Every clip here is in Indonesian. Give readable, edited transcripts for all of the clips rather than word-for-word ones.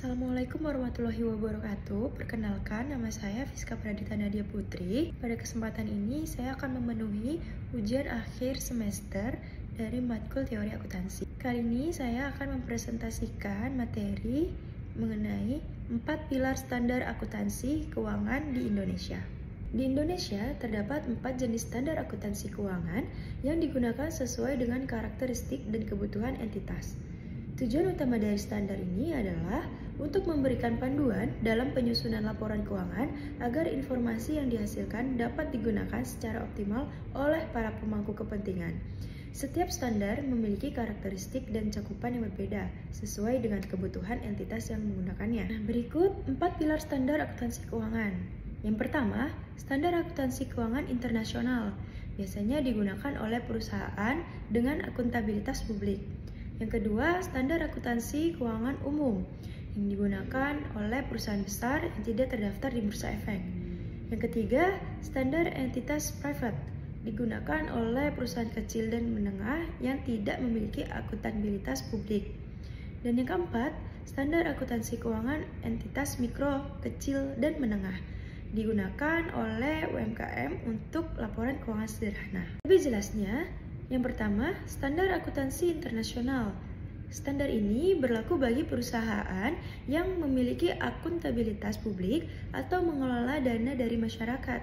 Assalamualaikum warahmatullahi wabarakatuh. Perkenalkan, nama saya Fiska Pradita Nadia Putri. Pada kesempatan ini, saya akan memenuhi ujian akhir semester dari matkul teori akuntansi. Kali ini, saya akan mempresentasikan materi mengenai 4 pilar standar akuntansi keuangan di Indonesia. Di Indonesia, terdapat 4 jenis standar akuntansi keuangan yang digunakan sesuai dengan karakteristik dan kebutuhan entitas. Tujuan utama dari standar ini adalah untuk memberikan panduan dalam penyusunan laporan keuangan agar informasi yang dihasilkan dapat digunakan secara optimal oleh para pemangku kepentingan. Setiap standar memiliki karakteristik dan cakupan yang berbeda sesuai dengan kebutuhan entitas yang menggunakannya. Nah, berikut 4 pilar standar akuntansi keuangan. Yang pertama, standar akuntansi keuangan internasional. Biasanya digunakan oleh perusahaan dengan akuntabilitas publik. Yang kedua, standar akuntansi keuangan umum yang digunakan oleh perusahaan besar yang tidak terdaftar di Bursa Efek. Yang ketiga, standar entitas private digunakan oleh perusahaan kecil dan menengah yang tidak memiliki akuntabilitas publik. Dan yang keempat, standar akuntansi keuangan entitas mikro, kecil, dan menengah digunakan oleh UMKM untuk laporan keuangan sederhana. Lebih jelasnya, yang pertama, standar akuntansi internasional. Standar ini berlaku bagi perusahaan yang memiliki akuntabilitas publik atau mengelola dana dari masyarakat.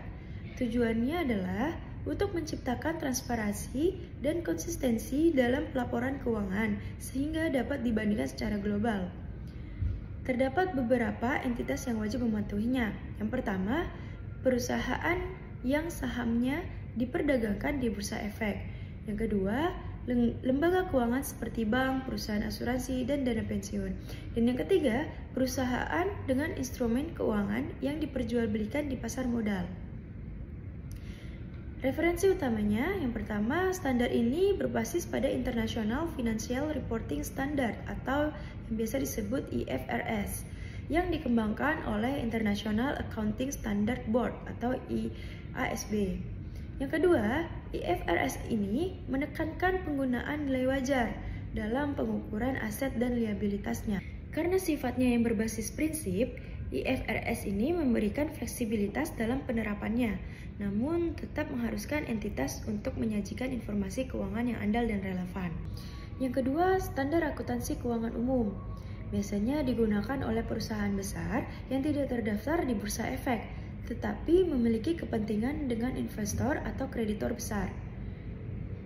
Tujuannya adalah untuk menciptakan transparansi dan konsistensi dalam pelaporan keuangan sehingga dapat dibandingkan secara global. Terdapat beberapa entitas yang wajib mematuhinya. Yang pertama, perusahaan yang sahamnya diperdagangkan di Bursa Efek. Yang kedua, lembaga keuangan seperti bank, perusahaan asuransi, dan dana pensiun. Dan yang ketiga, perusahaan dengan instrumen keuangan yang diperjualbelikan di pasar modal. Referensi utamanya, yang pertama, standar ini berbasis pada International Financial Reporting Standard atau yang biasa disebut IFRS yang dikembangkan oleh International Accounting Standard Board atau IASB. Yang kedua, IFRS ini menekankan penggunaan nilai wajar dalam pengukuran aset dan liabilitasnya. Karena sifatnya yang berbasis prinsip, IFRS ini memberikan fleksibilitas dalam penerapannya, namun tetap mengharuskan entitas untuk menyajikan informasi keuangan yang andal dan relevan. Yang kedua, standar akuntansi keuangan umum. Biasanya digunakan oleh perusahaan besar yang tidak terdaftar di Bursa Efek, tetapi memiliki kepentingan dengan investor atau kreditor besar.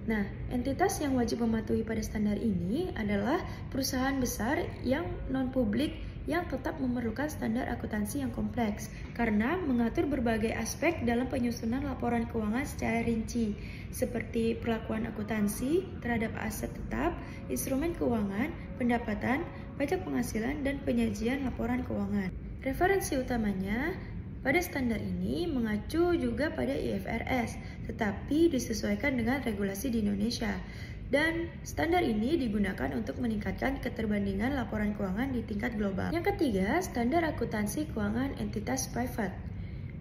Nah, entitas yang wajib mematuhi pada standar ini adalah perusahaan besar yang non-publik yang tetap memerlukan standar akuntansi yang kompleks karena mengatur berbagai aspek dalam penyusunan laporan keuangan secara rinci, seperti perlakuan akuntansi terhadap aset tetap, instrumen keuangan, pendapatan, pajak penghasilan, dan penyajian laporan keuangan. Referensi utamanya pada standar ini mengacu juga pada IFRS, tetapi disesuaikan dengan regulasi di Indonesia. Dan standar ini digunakan untuk meningkatkan keterbandingan laporan keuangan di tingkat global. Yang ketiga, standar akuntansi keuangan entitas private.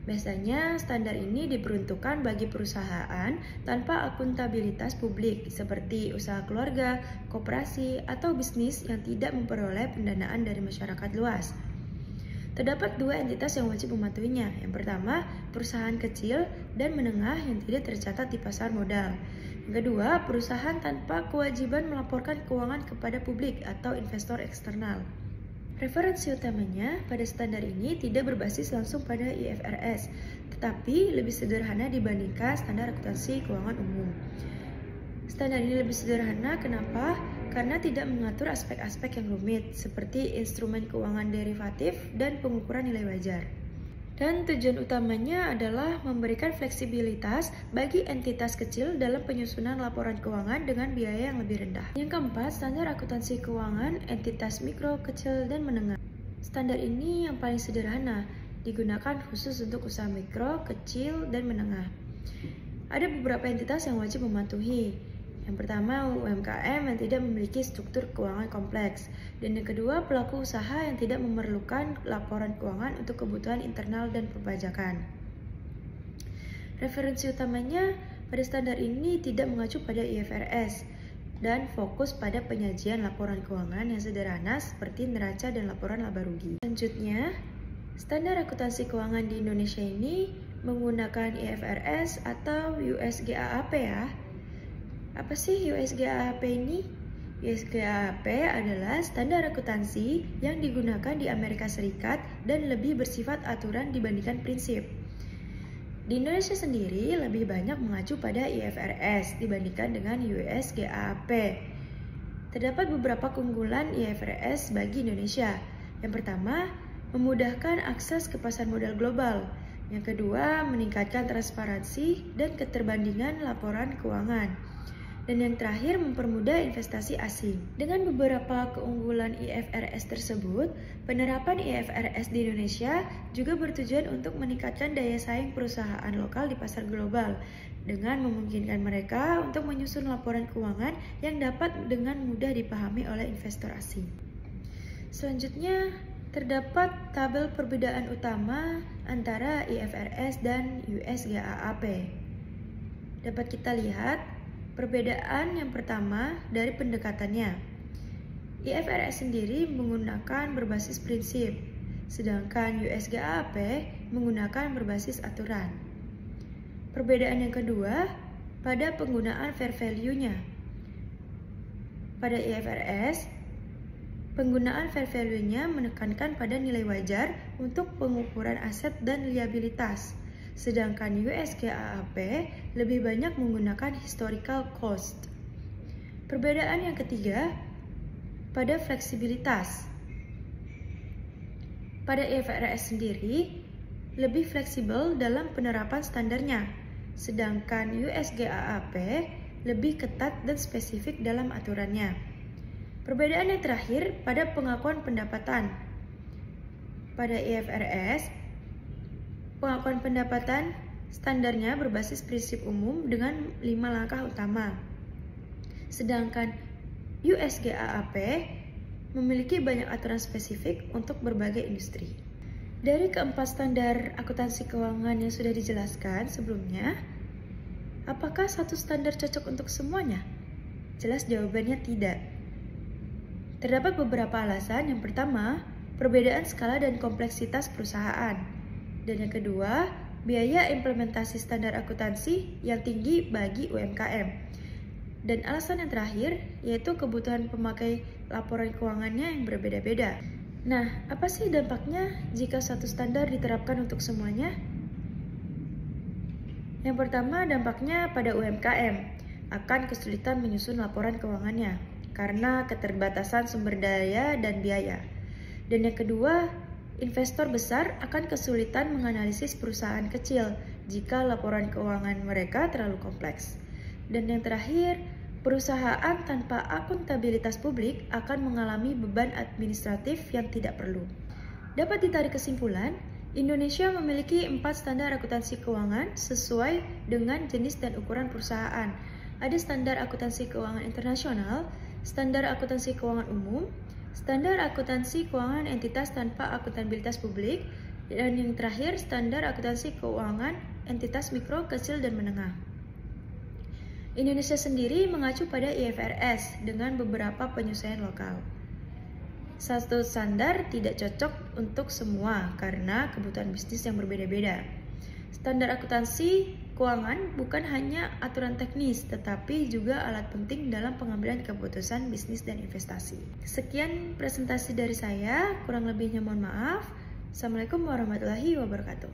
Biasanya standar ini diperuntukkan bagi perusahaan tanpa akuntabilitas publik seperti usaha keluarga, koperasi, atau bisnis yang tidak memperoleh pendanaan dari masyarakat luas. Terdapat 2 entitas yang wajib mematuhinya. Yang pertama, perusahaan kecil dan menengah yang tidak tercatat di pasar modal. Yang kedua, perusahaan tanpa kewajiban melaporkan keuangan kepada publik atau investor eksternal. Referensi utamanya pada standar ini tidak berbasis langsung pada IFRS, tetapi lebih sederhana dibandingkan standar akuntansi keuangan umum. Standar ini lebih sederhana, kenapa? Karena tidak mengatur aspek-aspek yang rumit seperti instrumen keuangan derivatif dan pengukuran nilai wajar. Dan tujuan utamanya adalah memberikan fleksibilitas bagi entitas kecil dalam penyusunan laporan keuangan dengan biaya yang lebih rendah. Yang keempat, standar akuntansi keuangan entitas mikro, kecil, dan menengah. Standar ini yang paling sederhana, digunakan khusus untuk usaha mikro, kecil, dan menengah. Ada beberapa entitas yang wajib mematuhi. Yang pertama, UMKM yang tidak memiliki struktur keuangan kompleks. Dan yang kedua, pelaku usaha yang tidak memerlukan laporan keuangan untuk kebutuhan internal dan perpajakan. Referensi utamanya pada standar ini tidak mengacu pada IFRS. dan fokus pada penyajian laporan keuangan yang sederhana seperti neraca dan laporan laba rugi. Selanjutnya, standar akuntansi keuangan di Indonesia ini menggunakan IFRS atau US GAAP ya. Apa sih US GAAP ini? US GAAP adalah standar akuntansi yang digunakan di Amerika Serikat dan lebih bersifat aturan dibandingkan prinsip. Di Indonesia sendiri lebih banyak mengacu pada IFRS dibandingkan dengan US GAAP. Terdapat beberapa keunggulan IFRS bagi Indonesia. Yang pertama, memudahkan akses ke pasar modal global. Yang kedua, meningkatkan transparansi dan keterbandingan laporan keuangan. Dan yang terakhir, mempermudah investasi asing. Dengan beberapa keunggulan IFRS tersebut, penerapan IFRS di Indonesia juga bertujuan untuk meningkatkan daya saing perusahaan lokal di pasar global dengan memungkinkan mereka untuk menyusun laporan keuangan yang dapat dengan mudah dipahami oleh investor asing. Selanjutnya, terdapat tabel perbedaan utama antara IFRS dan US GAAP. Dapat kita lihat perbedaan yang pertama dari pendekatannya. IFRS sendiri menggunakan berbasis prinsip, sedangkan US GAAP menggunakan berbasis aturan. Perbedaan yang kedua pada penggunaan fair value-nya. Pada IFRS, penggunaan fair value-nya menekankan pada nilai wajar untuk pengukuran aset dan liabilitas. Sedangkan US GAAP lebih banyak menggunakan historical cost. Perbedaan yang ketiga pada fleksibilitas. Pada IFRS sendiri lebih fleksibel dalam penerapan standarnya, sedangkan US GAAP lebih ketat dan spesifik dalam aturannya. Perbedaan yang terakhir pada pengakuan pendapatan. Pada IFRS, pengakuan pendapatan standarnya berbasis prinsip umum dengan 5 langkah utama. Sedangkan US GAAP memiliki banyak aturan spesifik untuk berbagai industri. Dari keempat standar akuntansi keuangan yang sudah dijelaskan sebelumnya, apakah satu standar cocok untuk semuanya? Jelas jawabannya tidak. Terdapat beberapa alasan. Yang pertama, perbedaan skala dan kompleksitas perusahaan. Dan yang kedua, biaya implementasi standar akuntansi yang tinggi bagi UMKM. Dan alasan yang terakhir, yaitu kebutuhan pemakai laporan keuangannya yang berbeda-beda. Nah, apa sih dampaknya jika satu standar diterapkan untuk semuanya? Yang pertama, dampaknya pada UMKM akan kesulitan menyusun laporan keuangannya karena keterbatasan sumber daya dan biaya. Dan yang kedua, investor besar akan kesulitan menganalisis perusahaan kecil jika laporan keuangan mereka terlalu kompleks. Dan yang terakhir, perusahaan tanpa akuntabilitas publik akan mengalami beban administratif yang tidak perlu. Dapat ditarik kesimpulan, Indonesia memiliki 4 standar akuntansi keuangan sesuai dengan jenis dan ukuran perusahaan. Ada standar akuntansi keuangan internasional, standar akuntansi keuangan umum, standar akuntansi keuangan entitas tanpa akuntabilitas publik, dan yang terakhir standar akuntansi keuangan entitas mikro, kecil, dan menengah. Indonesia sendiri mengacu pada IFRS dengan beberapa penyesuaian lokal. Satu standar tidak cocok untuk semua karena kebutuhan bisnis yang berbeda-beda. Standar akuntansi keuangan bukan hanya aturan teknis, tetapi juga alat penting dalam pengambilan keputusan bisnis dan investasi. Sekian presentasi dari saya, kurang lebihnya mohon maaf. Assalamualaikum warahmatullahi wabarakatuh.